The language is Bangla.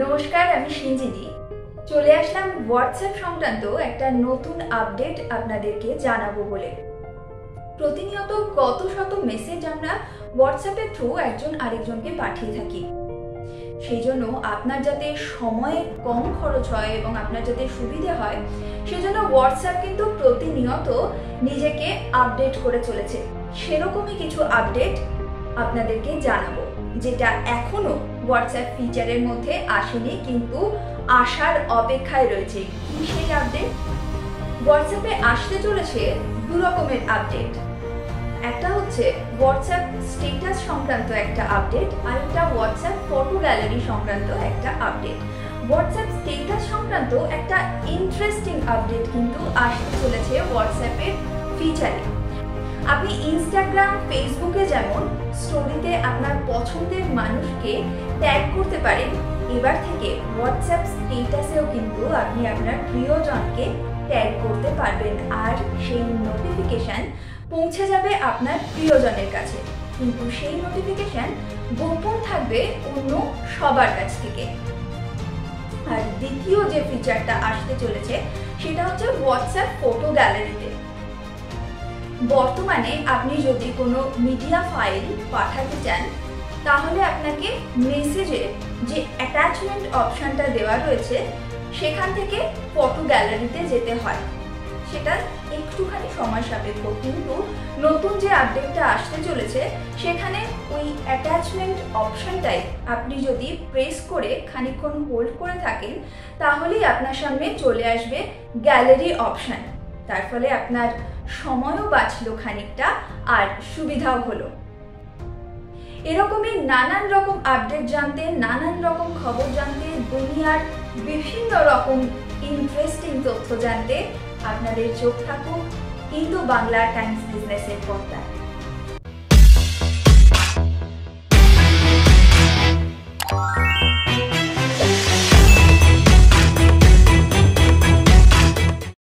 নমস্কার, আমি সিঞ্জিনি। চলে আসলাম হোয়াটসঅ্যাপ সংক্রান্ত একটা নতুন আপডেট আপনাদেরকে জানাবো বলে। প্রতিনিয়ত কত শত মেসেজ আমরা হোয়াটসঅ্যাপের থ্রু একজন আরেকজনকে পাঠিয়ে থাকি। সেই জন্য আপনার যাতে সময় কম খরচ হয় এবং আপনার যাতে সুবিধে হয়, সেজন্য হোয়াটসঅ্যাপ কিন্তু প্রতিনিয়ত নিজেকে আপডেট করে চলেছে। সেরকমই কিছু আপডেট আপনাদেরকে জানাবো, যেটা এখনো হোয়াটসঅ্যাপ ফিচারের মধ্যে আসেনি, কিন্তু আসার অপেক্ষায় রয়েছে। কি সেই আপডেট? হোয়াটসঅ্যাপে আসতে চলেছে দু রকমের আপডেট। একটা হচ্ছে হোয়াটসঅ্যাপ স্ট্যাটাস সংক্রান্ত একটা আপডেট, আর একটা হোয়াটসঅ্যাপ ফটো গ্যালারি সংক্রান্ত একটা আপডেট। হোয়াটসঅ্যাপ স্ট্যাটাস সংক্রান্ত একটা ইন্টারেস্টিং আপডেট কিন্তু আসতে চলেছে হোয়াটসঅ্যাপের ফিচারে। আপনি ইনস্টাগ্রাম, ফেসবুকে যেমন স্টোরিতে আপনার পছন্দের মানুষকে ট্যাগ করতে পারেন, এবার থেকে হোয়াটসঅ্যাপ স্ট্যাটাসেও কিন্তু আপনি আপনার প্রিয়জনকে ট্যাগ করতে পারবেন, আর সেই নোটিফিকেশন পৌঁছে যাবে আপনার প্রিয়জনের কাছে। কিন্তু সেই নোটিফিকেশন গোপন থাকবে অন্য সবার কাছ থেকে। আর দ্বিতীয় যে ফিচারটা আসতে চলেছে সেটা হচ্ছে হোয়াটসঅ্যাপ ফটো গ্যালারিতে। বর্তমানে আপনি যদি কোনো মিডিয়া ফাইল পাঠাতে চান, তাহলে আপনাকে মেসেজে যে অ্যাটাচমেন্ট অপশনটা দেওয়া রয়েছে সেখান থেকে ফটো গ্যালারিতে যেতে হয়। সেটা একটুখানি সময় সাপেক্ষ, কিন্তু নতুন যে আপডেটটা আসতে চলেছে সেখানে ওই অ্যাটাচমেন্ট অপশনটাই আপনি যদি প্রেস করে খানিকক্ষণ হোল্ড করে থাকেন, তাহলেই আপনার সামনে চলে আসবে গ্যালারি অপশন। তার ফলে আপনার সময়ও বাঁচলো খানিকটা, আর সুবিধাও হলো। এরকমই নানান রকম আপডেট জানতে, নানান রকম খবর জানতে, দুনিয়ার বিভিন্ন রকম ইন্টারেস্টিং তথ্য জানতে আপনাদের চোখ থাকুক ইন্দো বাংলা টাইমস বিজনেসের পর্দায়।